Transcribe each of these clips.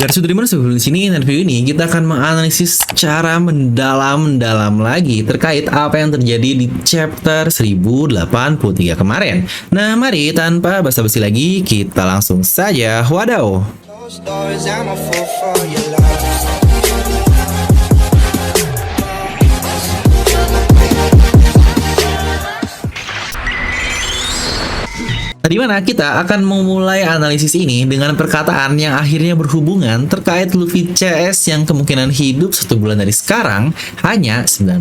Guys, dari mana sebelum sini dan video ini kita akan menganalisis secara mendalam lagi terkait apa yang terjadi di chapter 1083 kemarin. Nah, mari tanpa basa-basi lagi kita langsung saja wadaw. Di mana kita akan memulai analisis ini dengan perkataan yang akhirnya berhubungan terkait Luffy CS yang kemungkinan hidup 1 bulan dari sekarang hanya 19%.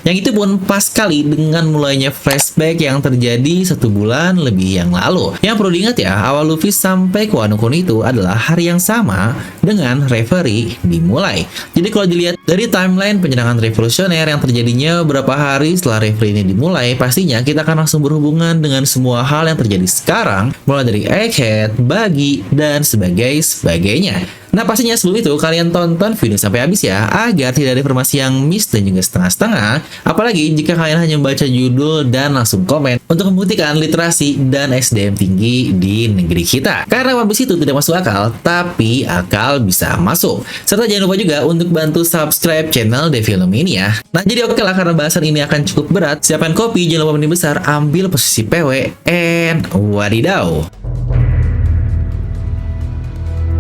Yang itu pun pas sekali dengan mulainya flashback yang terjadi 1 bulan lebih yang lalu. Yang perlu diingat ya, awal Luffy sampai ke Wano Kuni itu adalah hari yang sama dengan reverie dimulai. Jadi kalau dilihat dari timeline penyerangan revolusioner yang terjadinya beberapa hari setelah reverie ini dimulai, pastinya kita akan langsung berhubungan dengan semua hal yang terjadi sekarang, mulai dari Egghead, Buggy, dan sebagainya. Nah, pastinya sebelum itu kalian tonton video sampai habis ya, agar tidak ada informasi yang miss dan juga setengah-setengah. Apalagi jika kalian hanya membaca judul dan langsung komen untuk membuktikan literasi dan SDM tinggi di negeri kita. Karena One Piece itu tidak masuk akal, tapi akal bisa masuk. Serta jangan lupa juga untuk bantu subscribe channel Devil ini ya. Nah, jadi oke lah, karena bahasan ini akan cukup berat. Siapkan kopi, jangan lupa mandi besar, ambil posisi PW, and wadidaw.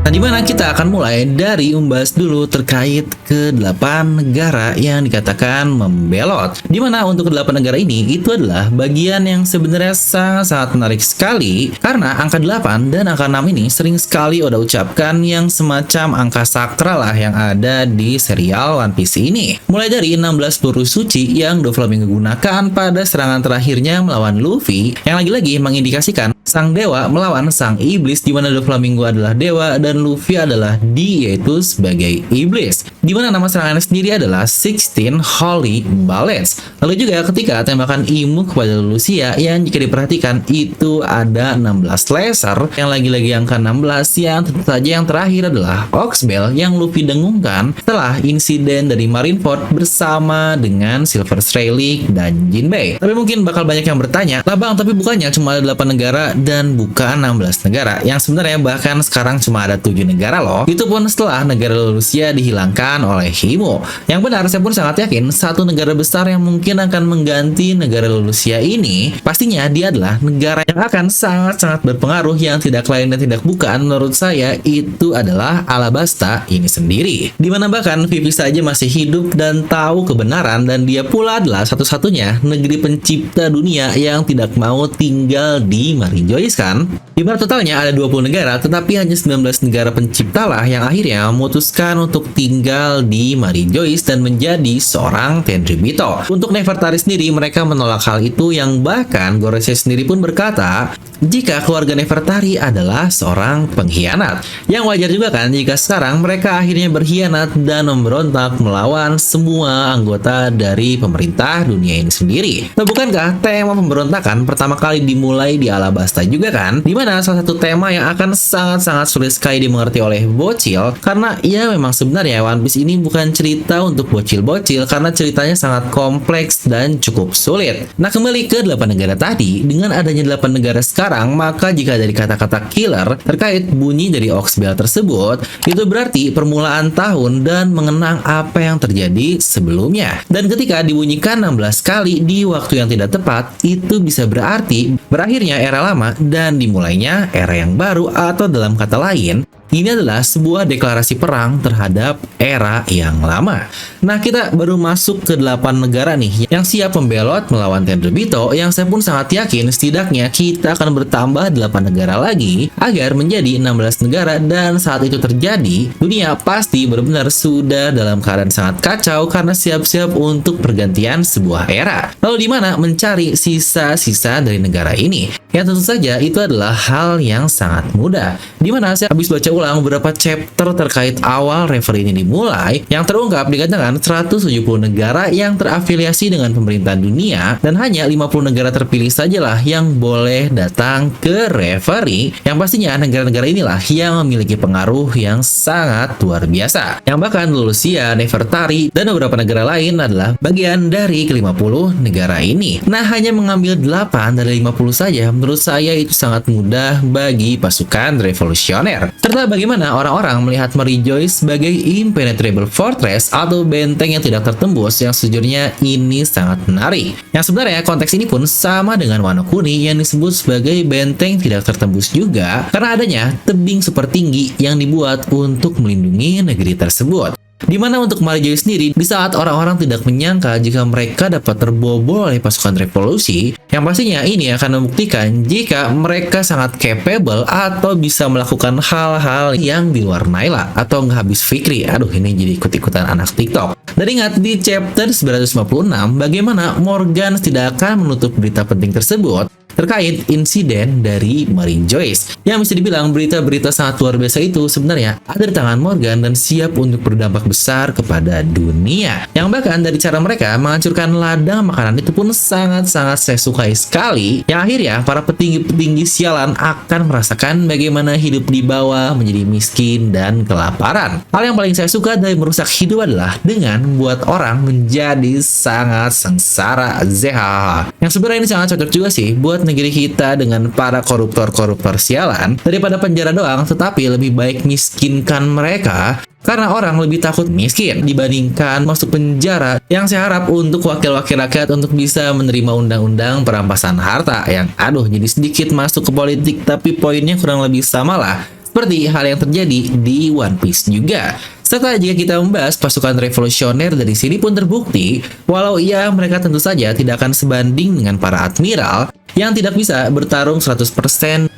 Nah, dimana kita akan mulai dari membahas dulu terkait ke-8 negara yang dikatakan membelot. Dimana untuk ke-8 negara ini, itu adalah bagian yang sebenarnya sangat menarik sekali. Karena angka 8 dan angka 6 ini sering sekali udah ucapkan yang semacam angka sakral lah yang ada di serial One Piece ini. Mulai dari 16 peluru suci yang Doflamingo gunakan pada serangan terakhirnya melawan Luffy, yang lagi-lagi mengindikasikan sang dewa melawan sang iblis, di mana Doflamingo adalah dewa dan Luffy adalah yaitu sebagai iblis, di mana nama serangannya sendiri adalah 16 Holy Bullets. Lalu juga ketika tembakan Imu kepada Lucia yang jika diperhatikan itu ada 16 laser, yang lagi-lagi angka 16 yang tentu saja yang terakhir adalah Oxbell yang Luffy dengungkan setelah insiden dari Marineford bersama dengan Silver Rayleigh dan Jinbei. Tapi mungkin bakal banyak yang bertanya, lah bang, tapi bukannya cuma ada 8 negara dan bukan 16 negara, yang sebenarnya bahkan sekarang cuma ada 7 negara loh. Itu pun setelah negara Lucia dihilangkan oleh Himo. Yang benar, saya pun sangat yakin satu negara besar yang mungkin akan mengganti negara Lucia ini, pastinya dia adalah negara yang akan sangat-sangat berpengaruh, yang tidak lain dan tidak bukan menurut saya itu adalah Alabasta ini sendiri. Dimana bahkan Vivi saja masih hidup dan tahu kebenaran, dan dia pula adalah satu-satunya negeri pencipta dunia yang tidak mau tinggal di Mary Joyce kan? Dimana totalnya ada 20 negara, tetapi hanya 19 negara pencipta lah yang akhirnya memutuskan untuk tinggal di Mary Joyce dan menjadi seorang Tenryubito. Untuk Nefertari sendiri, mereka menolak hal itu, yang bahkan Gorosei sendiri pun berkata jika keluarga Nefertari adalah seorang pengkhianat. Yang wajar juga kan jika sekarang mereka akhirnya berkhianat dan memberontak melawan semua anggota dari pemerintah dunia ini sendiri. Nah, bukankah tema pemberontakan pertama kali dimulai di Alabasta juga kan? Dimana salah satu tema yang akan sangat-sangat sulit sekali dimengerti oleh bocil, karena ya memang sebenarnya One Piece ini bukan cerita untuk bocil-bocil, karena ceritanya sangat kompleks dan cukup sulit. Nah, kembali ke 8 negara tadi, dengan adanya 8 negara sekarang, maka jika dari kata-kata killer terkait bunyi dari Oxbell tersebut, itu berarti permulaan tahun dan mengenang apa yang terjadi sebelumnya. Dan ketika dibunyikan 16 kali di waktu yang tidak tepat, itu bisa berarti berakhirnya era lama dan dimulainya era yang baru, atau dalam kata lain, ini adalah sebuah deklarasi perang terhadap era yang lama. Nah, kita baru masuk ke 8 negara nih yang siap membelot melawan Tenryubito, yang saya pun sangat yakin setidaknya kita akan bertambah 8 negara lagi agar menjadi 16 negara, dan saat itu terjadi, dunia pasti benar-benar sudah dalam keadaan sangat kacau karena siap-siap untuk pergantian sebuah era. Lalu di mana mencari sisa-sisa dari negara ini? Yang tentu saja itu adalah hal yang sangat mudah. Dimana saya habis baca ulang beberapa chapter terkait awal reverie ini dimulai, yang terungkap dikatakan 170 negara yang terafiliasi dengan pemerintahan dunia, dan hanya 50 negara terpilih sajalah yang boleh datang ke reverie, yang pastinya negara-negara inilah yang memiliki pengaruh yang sangat luar biasa, yang bahkan Lucia, Nefertari, dan beberapa negara lain adalah bagian dari ke-50 negara ini. Nah, hanya mengambil 8 dari 50 saja menurut saya itu sangat mudah bagi pasukan revolusioner. Serta bagaimana orang-orang melihat Mary Joyce sebagai impenetrable fortress atau benteng yang tidak tertembus, yang sejujurnya ini sangat menarik. Yang sebenarnya konteks ini pun sama dengan Wano Kuni yang disebut sebagai benteng tidak tertembus juga karena adanya tebing super tinggi yang dibuat untuk melindungi negeri tersebut. Dimana untuk Mary Joyce sendiri, di saat orang-orang tidak menyangka jika mereka dapat terbobol oleh pasukan revolusi, yang pastinya ini akan membuktikan jika mereka sangat capable atau bisa melakukan hal-hal yang di luar Nayla atau nggak habis fikri. Aduh, ini jadi ikut-ikutan anak TikTok. Dan ingat di chapter 956, bagaimana Morgan tidak akan menutup berita penting tersebut terkait insiden dari Mary Joyce. Yang bisa dibilang berita-berita sangat luar biasa itu sebenarnya ada di tangan Morgan dan siap untuk berdampak besar kepada dunia. Yang bahkan dari cara mereka menghancurkan ladang makanan itu pun sangat-sangat saya sukai sekali. Yang akhirnya para petinggi-petinggi sialan akan merasakan bagaimana hidup di bawah menjadi miskin dan kelaparan. Hal yang paling saya suka dari merusak hidup adalah dengan membuat orang menjadi sangat sengsara. Zehaha. Yang sebenarnya ini sangat cocok juga sih buat negeri kita dengan para koruptor-koruptor sialan. Daripada penjara doang, tetapi lebih baik miskinkan mereka karena orang lebih takut miskin dibandingkan masuk penjara, yang saya harap untuk wakil-wakil rakyat untuk bisa menerima undang-undang perampasan harta yang jadi sedikit masuk ke politik tapi poinnya kurang lebih sama lah seperti hal yang terjadi di One Piece juga. Serta jika kita membahas pasukan revolusioner dari sini pun terbukti, walau iya mereka tentu saja tidak akan sebanding dengan para admiral yang tidak bisa bertarung 100%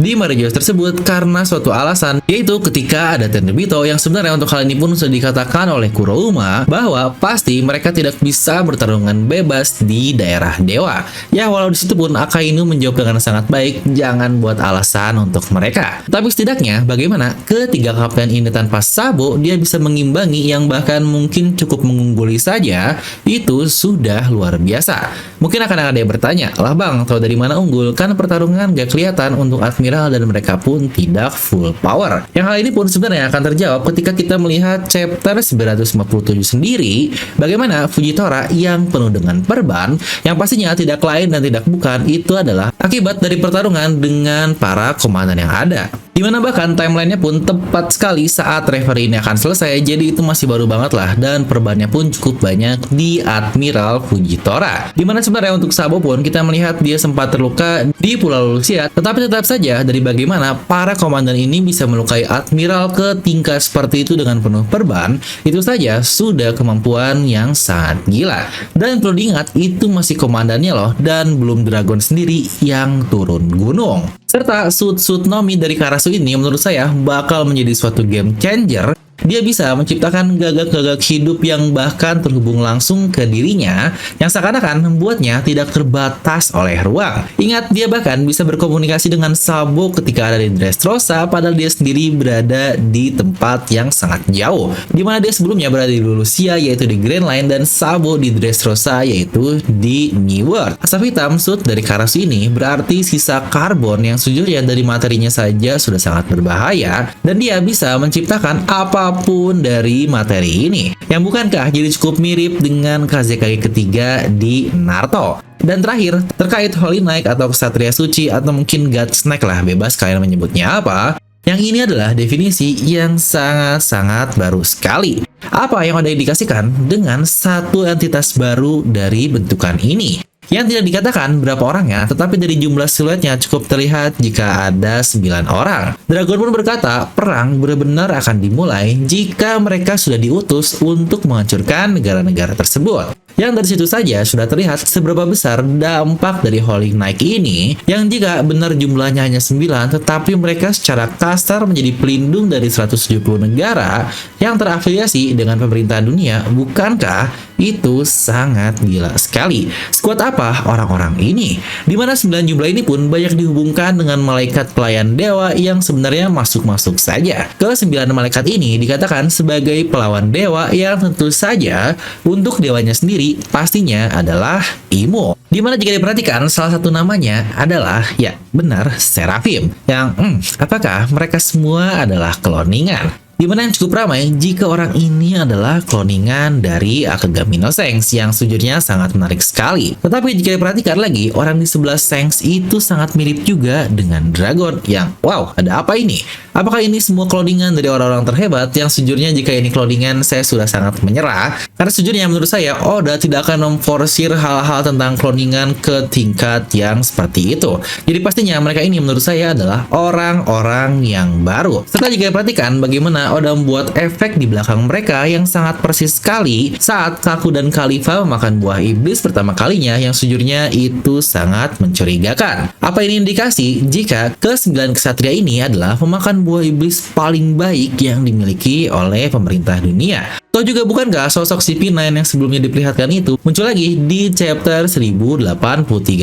di Mary Joyce tersebut karena suatu alasan, yaitu ketika ada Tenryubito yang sebenarnya untuk hal ini pun sudah dikatakan oleh Kurouma bahwa pasti mereka tidak bisa bertarungan bebas di daerah dewa. Ya walau disitu pun Akainu menjawab dengan sangat baik, jangan buat alasan untuk mereka. Tapi setidaknya bagaimana ketiga kapten ini tanpa Sabo dia bisa mengimbangi yang bahkan mungkin cukup mengungguli saja, itu sudah luar biasa. Mungkin akan ada yang bertanya, lah bang, tahu dari mana unggul? Kan pertarungan gak kelihatan untuk admiral dan mereka pun tidak full power. Yang hal ini pun sebenarnya akan terjawab ketika kita melihat chapter 957 sendiri, bagaimana Fujitora yang penuh dengan perban, yang pastinya tidak lain dan tidak bukan itu adalah akibat dari pertarungan dengan para komandan yang ada. Dimana bahkan timelinenya pun tepat sekali saat referee ini akan selesai, jadi itu masih baru banget lah, dan perbannya pun cukup banyak di Admiral Fujitora. Dimana sebenarnya untuk Sabo pun kita melihat dia sempat terluka di Pulau Lucia, tetapi tetap saja dari bagaimana para komandan ini bisa melukai Admiral ke tingkat seperti itu dengan penuh perban, itu saja sudah kemampuan yang sangat gila. Dan perlu diingat itu masih komandannya loh, dan belum Dragon sendiri yang turun gunung. Serta suit Nomi dari Karasu ini menurut saya bakal menjadi suatu game changer. Dia bisa menciptakan gagak-gagak hidup yang bahkan terhubung langsung ke dirinya, yang seakan-akan membuatnya tidak terbatas oleh ruang. Ingat, dia bahkan bisa berkomunikasi dengan Sabo ketika ada di Dressrosa, padahal dia sendiri berada di tempat yang sangat jauh, dimana dia sebelumnya berada di Lucia yaitu di Grand Line, dan Sabo di Dressrosa yaitu di New World. Asap hitam suit dari Karasu ini berarti sisa karbon yang sejujurnya dari materinya saja sudah sangat berbahaya, dan dia bisa menciptakan apapun dari materi ini, yang bukankah jadi cukup mirip dengan Kazekage ketiga di Naruto. Dan terakhir, terkait Holy Knight atau Ksatria Suci atau mungkin God Snake lah, bebas kalian menyebutnya apa. Yang ini adalah definisi yang sangat-sangat baru sekali. Apa yang udah dikasihkan dengan satu entitas baru dari bentukan ini? Yang tidak dikatakan berapa orangnya, tetapi dari jumlah siluetnya cukup terlihat jika ada 9 orang. Dragon pun berkata, perang benar-benar akan dimulai jika mereka sudah diutus untuk menghancurkan negara-negara tersebut. Yang dari situ saja sudah terlihat seberapa besar dampak dari Holy Knight ini, yang jika benar jumlahnya hanya 9, tetapi mereka secara kasar menjadi pelindung dari 170 negara yang terafiliasi dengan pemerintahan dunia. Bukankah itu sangat gila sekali? Skuad apa orang-orang ini? Dimana 9 jumlah ini pun banyak dihubungkan dengan malaikat pelayan dewa yang sebenarnya masuk-masuk saja. Ke-9 malaikat ini dikatakan sebagai pelawan dewa yang tentu saja untuk dewanya sendiri pastinya adalah Imo. Dimana jika diperhatikan salah satu namanya adalah ya benar Seraphim. Yang apakah mereka semua adalah kloningan? Dimana yang cukup ramai jika orang ini adalah cloningan dari Akagami no Sengs yang sejujurnya sangat menarik sekali. Tetapi jika diperhatikan lagi, orang di sebelah Sengs itu sangat mirip juga dengan Dragon yang wow, ada apa ini? Apakah ini semua cloningan dari orang-orang terhebat yang sejujurnya jika ini cloningan saya sudah sangat menyerah? Karena sejujurnya menurut saya Oda tidak akan memforsir hal-hal tentang cloningan ke tingkat yang seperti itu. Jadi pastinya mereka ini menurut saya adalah orang-orang yang baru. Serta jika diperhatikan bagaimana Oda membuat efek di belakang mereka yang sangat persis sekali saat Kaku dan Khalifa memakan buah iblis pertama kalinya yang sejujurnya itu sangat mencurigakan. Apa ini indikasi jika ke-9 kesatria ini adalah pemakan buah iblis paling baik yang dimiliki oleh pemerintah dunia? Atau juga bukankah sosok CP9 yang sebelumnya diperlihatkan itu muncul lagi di chapter 1083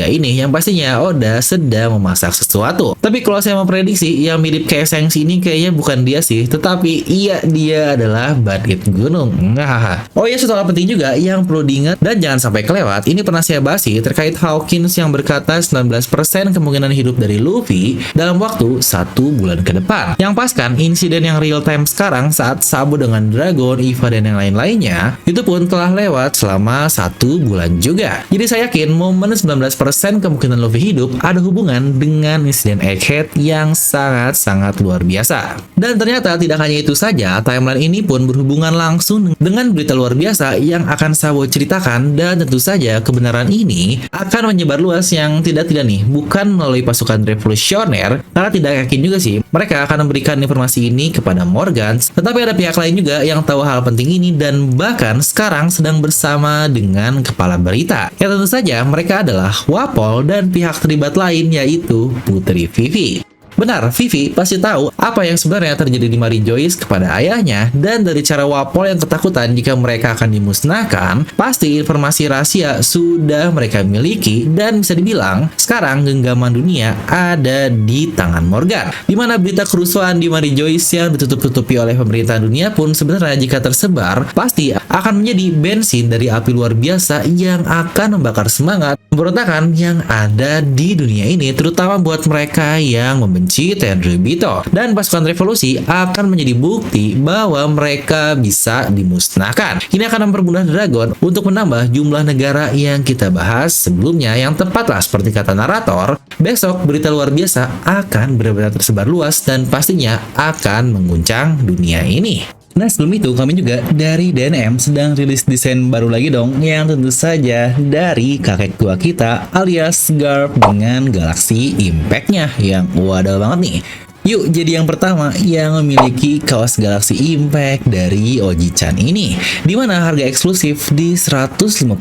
ini yang pastinya Oda sedang memasak sesuatu. Tapi kalau saya memprediksi yang mirip kayak Sengs ini kayaknya bukan dia sih, tetapi iya dia adalah Badget Gunung. Oh iya, satu hal penting juga yang perlu diingat dan jangan sampai kelewat, ini pernah saya bahas sih terkait Hawkins yang berkata 19% kemungkinan hidup dari Luffy dalam waktu 1 bulan ke depan. Yang pas kan insiden yang real time sekarang saat Sabo dengan Dragon, Eva dan yang lain-lainnya itu pun telah lewat selama 1 bulan juga. Jadi saya yakin momen 19% kemungkinan Luffy hidup ada hubungan dengan insiden Egghead yang sangat-sangat luar biasa. Dan ternyata tidak hanya itu saja, timeline ini pun berhubungan langsung dengan berita luar biasa yang akan Sabo ceritakan, dan tentu saja kebenaran ini akan menyebar luas yang tidak-tidak nih bukan melalui pasukan revolusioner, karena tidak yakin juga sih mereka akan memberikan informasi ini kepada Morgan, tetapi ada pihak lain juga yang tahu hal penting ini dan bahkan sekarang sedang bersama dengan kepala berita. Ya tentu saja mereka adalah Wapol dan pihak terlibat lain yaitu Putri Vivi. Benar, Vivi pasti tahu apa yang sebenarnya terjadi di Mary Joyce kepada ayahnya, dan dari cara Wapol yang ketakutan jika mereka akan dimusnahkan, pasti informasi rahasia sudah mereka miliki dan bisa dibilang sekarang genggaman dunia ada di tangan Morgan. Dimana berita kerusuhan di Mary Joyce yang ditutup-tutupi oleh pemerintah dunia pun sebenarnya jika tersebar pasti akan menjadi bensin dari api luar biasa yang akan membakar semangat pemberontakan yang ada di dunia ini, terutama buat mereka yang membenci Tenryubito, dan pasukan revolusi akan menjadi bukti bahwa mereka bisa dimusnahkan. Ini akan mempermudah Dragon untuk menambah jumlah negara yang kita bahas sebelumnya, yang tepatlah seperti kata narator, besok berita luar biasa akan benar-benar tersebar luas dan pastinya akan mengguncang dunia ini. Nah sebelum itu kami juga dari DNM sedang rilis desain baru lagi dong, yang tentu saja dari kakek tua kita alias Garp dengan Galaxy Impact-nya yang wadaw banget nih. Yuk, jadi yang pertama yang memiliki kaos Galaxy Impact dari Oji-chan ini, dimana harga eksklusif di 150.000,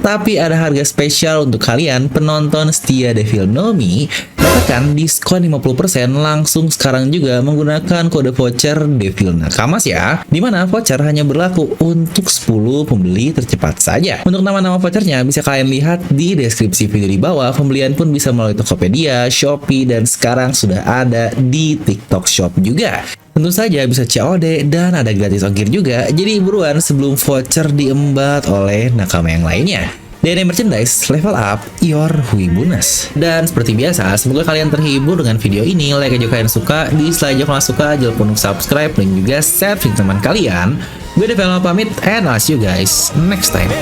tapi ada harga spesial untuk kalian penonton setia Devil No Mi. Dapatkan diskon 50% langsung sekarang juga menggunakan kode voucher Devil Nakamas ya, dimana voucher hanya berlaku untuk 10 pembeli tercepat saja. Untuk nama-nama vouchernya bisa kalian lihat di deskripsi video di bawah. Pembelian pun bisa melalui Tokopedia, Shopee, dan sekarang sudah ada di TikTok Shop juga. Tentu saja bisa COD dan ada gratis ongkir juga. Jadi buruan sebelum voucher diembat oleh nakama yang lainnya. DNM Merchandise, level up your Wibunas. Dan seperti biasa, semoga kalian terhibur dengan video ini. Like aja kalian suka, dislike aja kalau suka, jangan lupa untuk subscribe dan juga share ke teman kalian. Gue Devil pamit, and I'll see you guys next time.